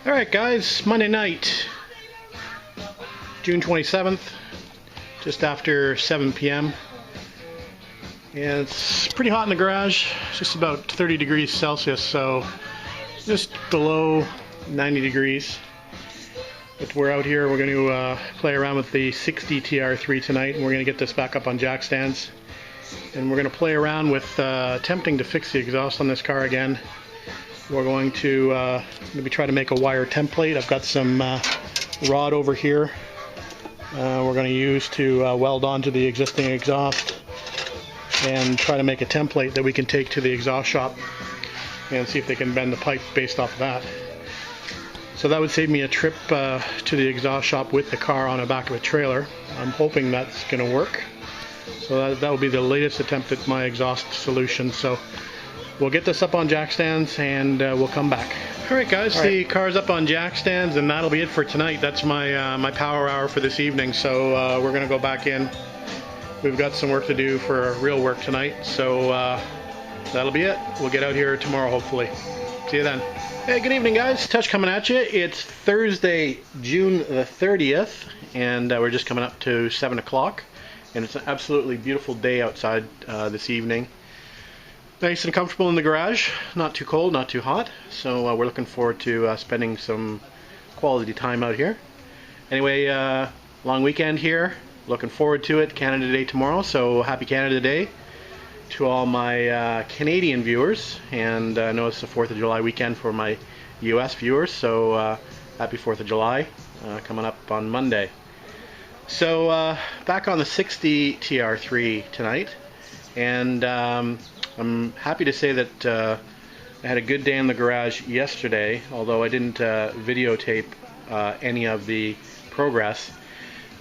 Alright guys, Monday night, June 27th, just after 7 p.m. And it's pretty hot in the garage. It's just about 30 degrees Celsius, so just below 90 degrees. But we're out here, we're going to play around with the 60 TR3 tonight, and we're going to get this back up on jack stands. And we're going to play around with attempting to fix the exhaust on this car again. We're going to maybe try to make a wire template. I've got some rod over here we're going to use to weld onto the existing exhaust and try to make a template that we can take to the exhaust shop and see if they can bend the pipe based off of that. So that would save me a trip to the exhaust shop with the car on the back of a trailer. I'm hoping that's going to work. So that will be the latest attempt at my exhaust solution. So we'll get this up on jack stands and we'll come back. Alright guys, the car's up on jack stands and that'll be it for tonight. That's my my power hour for this evening. So we're going to go back in. We've got some work to do for real work tonight. So that'll be it. We'll get out here tomorrow hopefully. See you then. Hey, good evening guys. Touch coming at you. It's Thursday, June the 30th and we're just coming up to 7 o'clock. And it's an absolutely beautiful day outside this evening. Nice and comfortable in the garage, not too cold, not too hot, so we're looking forward to spending some quality time out here. Anyway, long weekend here, looking forward to it. Canada Day tomorrow, so happy Canada Day to all my Canadian viewers, and I know it's the 4th of July weekend for my US viewers, so happy 4th of July coming up on Monday. So back on the 60 TR3 tonight, and I'm happy to say that I had a good day in the garage yesterday, although I didn't videotape any of the progress.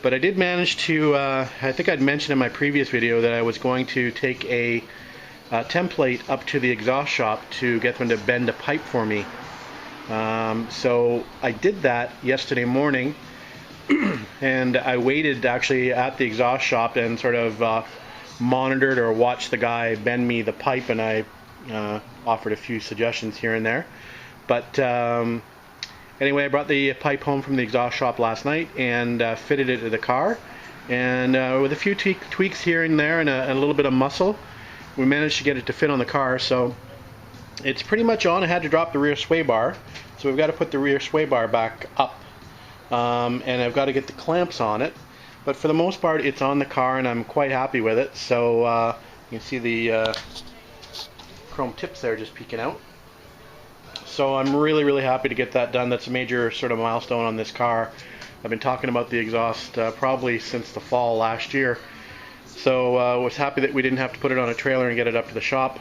But I did manage to, I think I'd mentioned in my previous video that I was going to take a template up to the exhaust shop to get them to bend a pipe for me. So I did that yesterday morning, and I waited actually at the exhaust shop and sort of monitored or watched the guy bend me the pipe, and I offered a few suggestions here and there. But anyway, I brought the pipe home from the exhaust shop last night and fitted it to the car, and with a few tweaks here and there and a little bit of muscle, we managed to get it to fit on the car. So it's pretty much on. I had to drop the rear sway bar, so we've got to put the rear sway bar back up, and I've got to get the clamps on it. But for the most part, it's on the car, and I'm quite happy with it. So you can see the chrome tips there just peeking out. So I'm really, really happy to get that done. That's a major sort of milestone on this car. I've been talking about the exhaust probably since the fall last year. So I was happy that we didn't have to put it on a trailer and get it up to the shop.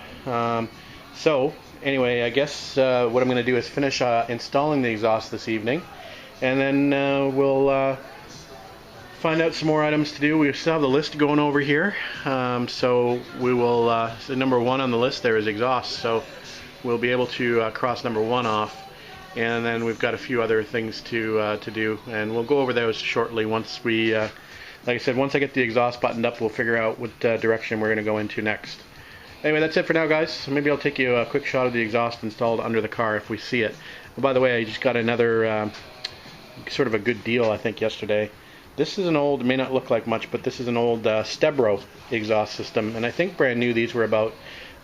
So anyway, I guess what I'm going to do is finish installing the exhaust this evening, and then we'll find out some more items to do. We still have the list going over here, so we will, so number 1 on the list there is exhaust, so we'll be able to cross number 1 off, and then we've got a few other things to do, and we'll go over those shortly once we, like I said, once I get the exhaust buttoned up, we'll figure out what direction we're going to go into next. Anyway, that's it for now guys. So maybe I'll take you a quick shot of the exhaust installed under the car if we see it. And by the way, I just got another sort of a good deal I think yesterday. This is an old, it may not look like much, but this is an old Stebro exhaust system, and I think brand new these were about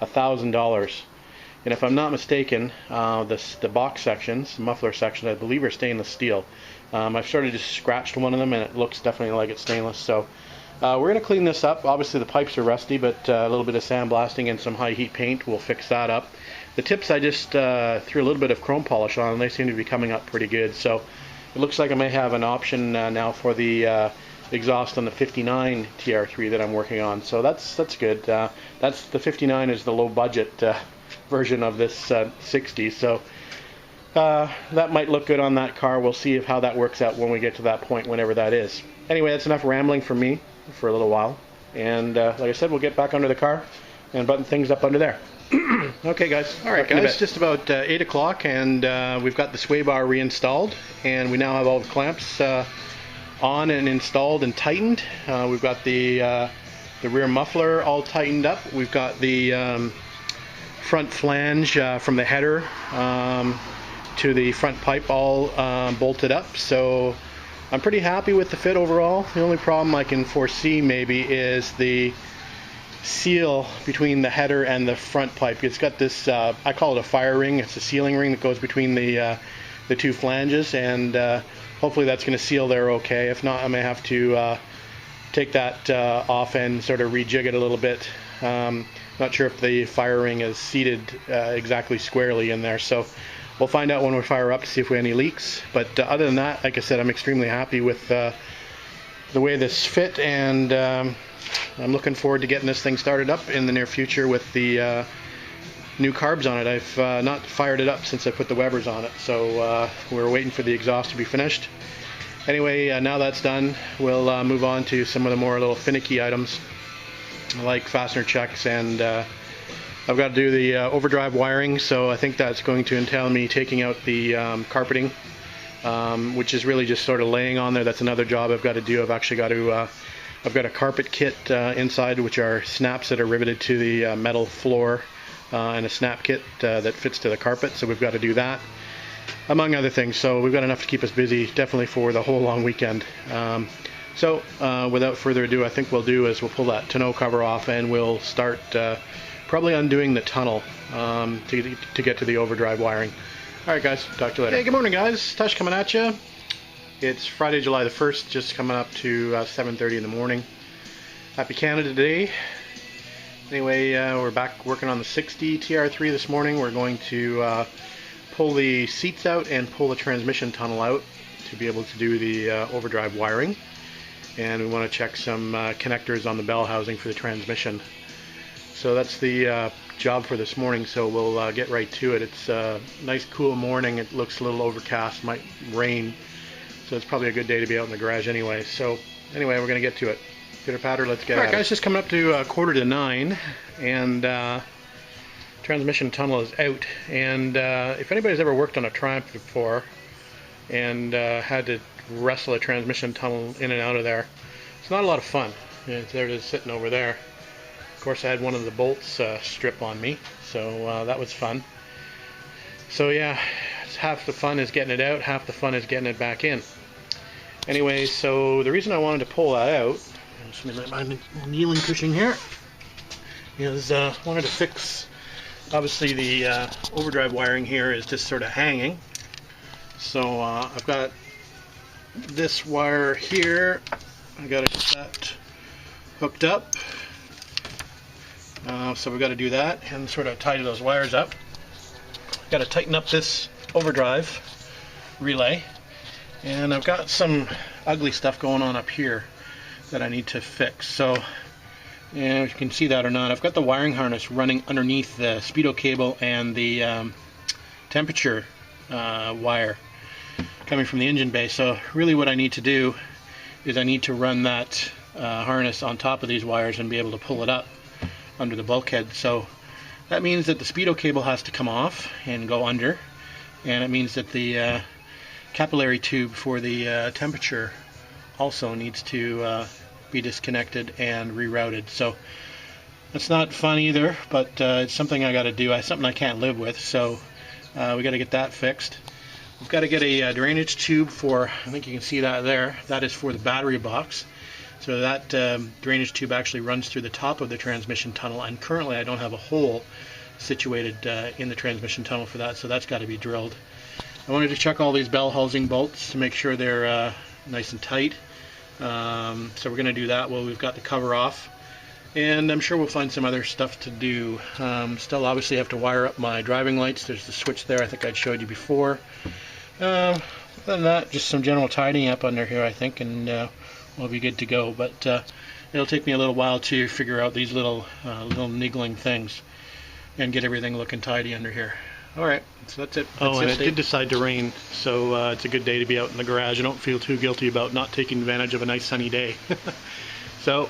$1,000. And if I'm not mistaken, the box sections, the muffler sections, I believe are stainless steel. I've sort of just scratched one of them, and it looks definitely like it's stainless. So we're going to clean this up. Obviously the pipes are rusty, but a little bit of sandblasting and some high heat paint will fix that up. The tips I just threw a little bit of chrome polish on, and they seem to be coming up pretty good. So it looks like I may have an option now for the exhaust on the 59 TR3 that I'm working on. So that's good. That's the 59 is the low budget version of this 60. So that might look good on that car. We'll see how that works out when we get to that point, whenever that is. Anyway, that's enough rambling from me for a little while. And like I said, we'll get back under the car and button things up under there. Okay guys, alright guys, it's just about 8 o'clock, and we've got the sway bar reinstalled, and we now have all the clamps on and installed and tightened. We've got the rear muffler all tightened up. We've got the front flange from the header to the front pipe all bolted up, so I'm pretty happy with the fit overall. The only problem I can foresee maybe is the seal between the header and the front pipe. It's got this, I call it a fire ring. It's a sealing ring that goes between the two flanges, and hopefully that's going to seal there okay. If not, I may have to take that off and sort of rejig it a little bit. Not sure if the fire ring is seated exactly squarely in there, so we'll find out when we fire up to see if we have any leaks. But other than that, like I said, I'm extremely happy with the way this fit, and I'm looking forward to getting this thing started up in the near future with the new carbs on it. I've not fired it up since I put the Webers on it, so we're waiting for the exhaust to be finished. Anyway, now that's done, we'll move on to some of the more little finicky items like fastener checks, and I've got to do the overdrive wiring, so I think that's going to entail me taking out the carpeting, which is really just sort of laying on there. That's another job I've got to do. I've actually got to I've got a carpet kit inside, which are snaps that are riveted to the metal floor, and a snap kit that fits to the carpet, so we've got to do that, among other things. So we've got enough to keep us busy, definitely for the whole long weekend. So without further ado, I think we'll do is we'll pull that tonneau cover off, and we'll start probably undoing the tunnel to get to the overdrive wiring. Alright guys, talk to you later. Hey, good morning guys, Tush coming at you. It's Friday, July the 1st, just coming up to 7:30 in the morning. Happy Canada Day. Anyway, we're back working on the 60 TR3 this morning. We're going to pull the seats out and pull the transmission tunnel out to be able to do the overdrive wiring. And we want to check some connectors on the bell housing for the transmission. So that's the job for this morning, so we'll get right to it. It's a nice cool morning. It looks a little overcast, might rain, so it's probably a good day to be out in the garage anyway. So anyway, we're going to get to it. Pitter patter, let's get at it. Alright guys, just coming up to 8:45, and transmission tunnel is out. And if anybody's ever worked on a Triumph before and had to wrestle a transmission tunnel in and out of there, it's not a lot of fun. It's there, just sitting over there. Of course, I had one of the bolts strip on me, so that was fun. So yeah, half the fun is getting it out, half the fun is getting it back in. Anyway, so the reason I wanted to pull that out, I'm just going to let my kneeling cushion here, is I wanted to fix, obviously the overdrive wiring here is just sort of hanging. So I've got this wire here, I got to get that hooked up. So we've got to do that and sort of tidy those wires up. Got to tighten up this overdrive relay, and I've got some ugly stuff going on up here that I need to fix. So, and if you can see that or not, I've got the wiring harness running underneath the speedo cable and the temperature wire coming from the engine bay. So really what I need to do is I need to run that harness on top of these wires and be able to pull it up under the bulkhead. So that means that the speedo cable has to come off and go under, and it means that the capillary tube for the temperature also needs to be disconnected and rerouted. So that's not fun either, but it's something I got to do. It's something I can't live with, so we got to get that fixed. We've got to get a drainage tube for, I think you can see that there, that is for the battery box. So that drainage tube actually runs through the top of the transmission tunnel, and currently I don't have a hole situated in the transmission tunnel for that, so that's got to be drilled. I wanted to check all these bell housing bolts to make sure they're nice and tight. So we're going to do that while we've got the cover off, and I'm sure we'll find some other stuff to do. Still obviously have to wire up my driving lights. There's the switch there, I think I'd showed you before. Other than that, just some general tidying up under here, I think, and we'll be good to go. But it'll take me a little while to figure out these little niggling things and get everything looking tidy under here. Alright, so that's it. Oh, and it did decide to rain, so it's a good day to be out in the garage. I don't feel too guilty about not taking advantage of a nice sunny day. So,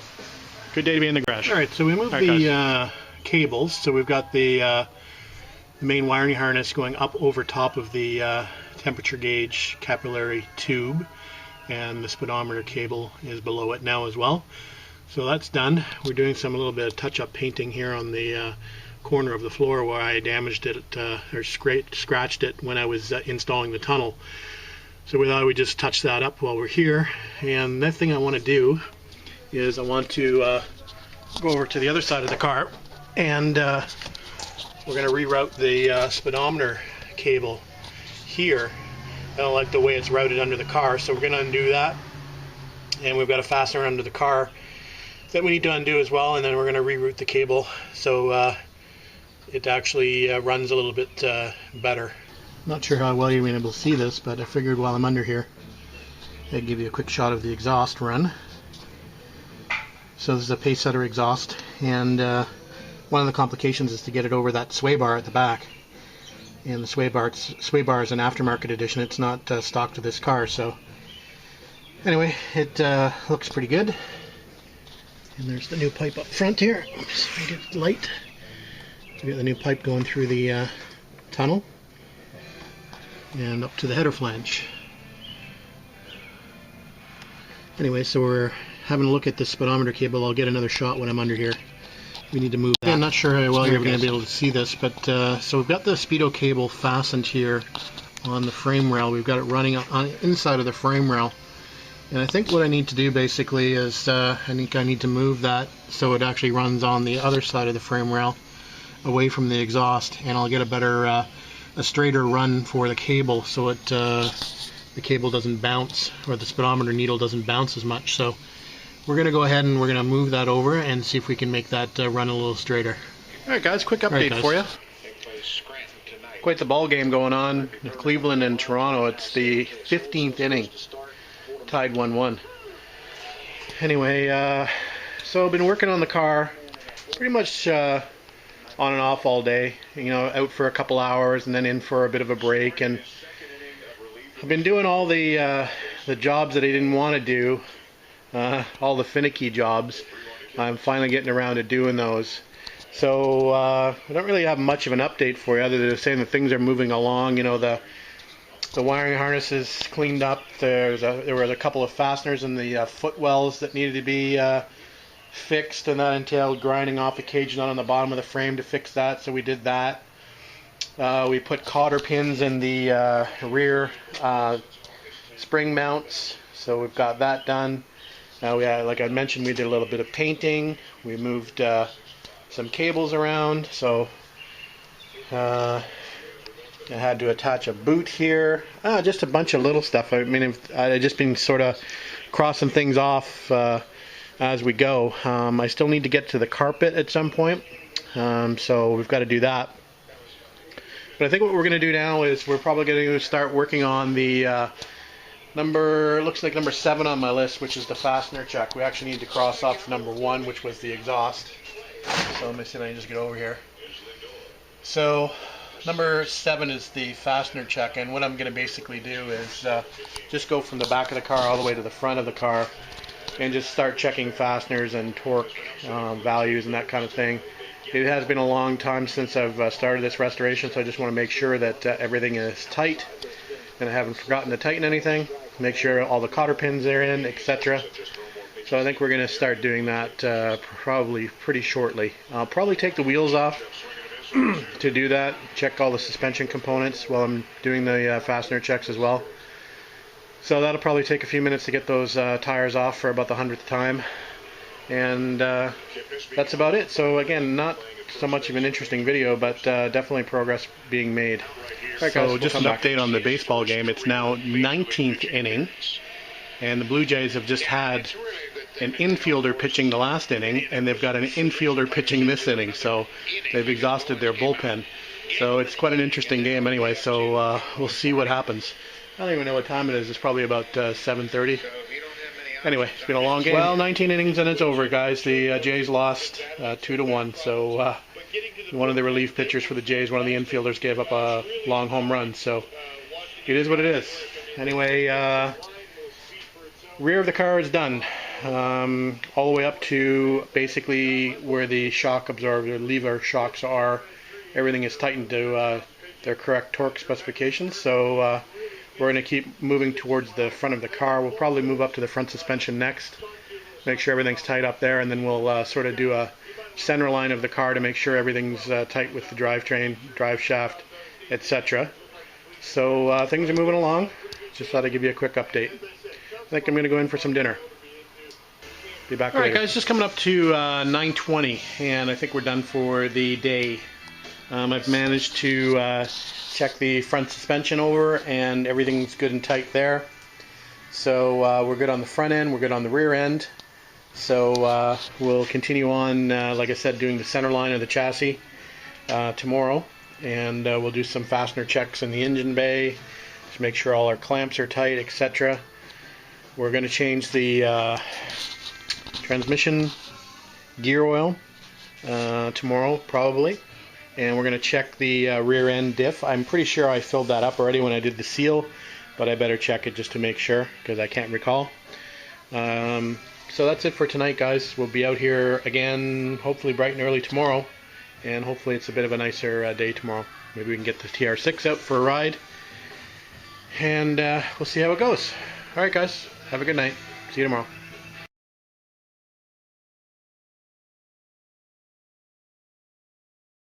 good day to be in the garage. Alright, so we moved the cables. So we've got the main wiring harness going up over top of the temperature gauge capillary tube, and the speedometer cable is below it now as well. So that's done. We're doing a little bit of touch-up painting here on the corner of the floor where I damaged it or scratched it when I was installing the tunnel. So we thought we'd just touch that up while we're here. And the next thing I want to do is I want to go over to the other side of the car, and we're going to reroute the speedometer cable here. I don't like the way it's routed under the car, so we're going to undo that. And we've got a fastener under the car that we need to undo as well, and then we're going to reroute the cable so it actually runs a little bit better. Not sure how well you've been able to see this, but I figured while I'm under here I'd give you a quick shot of the exhaust run. So this is a pace setter exhaust, and one of the complications is to get it over that sway bar at the back. And the sway bar is an aftermarket edition. It's not stock to this car. So anyway, it looks pretty good. And there's the new pipe up front here. Oops, if I get light. We got the new pipe going through the tunnel and up to the header flange. Anyway, so we're having a look at the speedometer cable. I'll get another shot when I'm under here. We need to move that. I'm not sure how well you're going to be able to see this, but so we've got the speedo cable fastened here on the frame rail. We've got it running on inside of the frame rail. And I think what I need to do basically is I think I need to move that so it actually runs on the other side of the frame rail away from the exhaust, and I'll get a better, a straighter run for the cable, so it the cable doesn't bounce, or the speedometer needle doesn't bounce as much. So we're going to go ahead and we're going to move that over and see if we can make that run a little straighter. Alright guys, quick update for you. Quite the ball game going on in Cleveland and Toronto. It's the 15th inning. Tied 1-1. Anyway, so I've been working on the car pretty much on and off all day. You know, out for a couple hours and then in for a bit of a break. And I've been doing all the jobs that I didn't want to do, all the finicky jobs. I'm finally getting around to doing those. So I don't really have much of an update for you, other than saying that things are moving along. You know, the wiring harness is cleaned up. There were a couple of fasteners in the footwells that needed to be fixed, and that entailed grinding off the cage nut on the bottom of the frame to fix that, so we did that. We put cotter pins in the rear spring mounts, so we've got that done. We had, like I mentioned, we did a little bit of painting. We moved some cables around, so I had to attach a boot here. Just a bunch of little stuff. I mean, I've just been sort of crossing things off as we go. I still need to get to the carpet at some point, so we've got to do that. But I think what we're going to do now is we're probably going to start working on the looks like number 7 on my list, which is the fastener check. We actually need to cross off number 1, which was the exhaust. So let me see if I can just get over here. So number 7 is the fastener check, and what I'm going to basically do is just go from the back of the car all the way to the front of the car and just start checking fasteners and torque values and that kind of thing. It has been a long time since I've started this restoration, so I just want to make sure that everything is tight and I haven't forgotten to tighten anything. Make sure all the cotter pins are in, etc. So I think we're going to start doing that probably pretty shortly. I'll probably take the wheels off to do that, check all the suspension components while I'm doing the fastener checks as well. So that'll probably take a few minutes to get those tires off for about the 100th time. And that's about it. So again, not so much of an interesting video, but definitely progress being made. Right, guys, so just an update on the baseball game. It's now 19th inning, and the Blue Jays have just had an infielder pitching the last inning, and they've got an infielder pitching this inning, so they've exhausted their bullpen. So it's quite an interesting game anyway, so we'll see what happens. I don't even know what time it is. It's probably about 7:30. Anyway, it's been a long game. Well, 19 innings and it's over, guys. The Jays lost 2-1, so one of the relief pitchers for the Jays, one of the infielders, gave up a long home run, so it is what it is. Anyway, rear of the car is done. All the way up to basically where the shock absorber, lever shocks are. Everything is tightened to their correct torque specifications, so we're going to keep moving towards the front of the car. We'll probably move up to the front suspension next, make sure everything's tight up there, and then we'll sort of do a center line of the car to make sure everything's tight with the drivetrain, drive shaft, etc. So things are moving along. Just thought I'd give you a quick update. I think I'm going to go in for some dinner. Be back later. Alright guys, just coming up to 9:20, and I think we're done for the day. I've managed to check the front suspension over, and everything's good and tight there. So we're good on the front end, we're good on the rear end. So we'll continue on, like I said, doing the center line of the chassis tomorrow. And we'll do some fastener checks in the engine bay to make sure all our clamps are tight, etc. We're going to change the transmission gear oil tomorrow, probably. And we're going to check the rear end diff. I'm pretty sure I filled that up already when I did the seal, but I better check it just to make sure, because I can't recall. So that's it for tonight, guys. We'll be out here again, hopefully bright and early tomorrow. And hopefully it's a bit of a nicer day tomorrow. Maybe we can get the TR6 out for a ride. And we'll see how it goes. Alright guys, have a good night. See you tomorrow.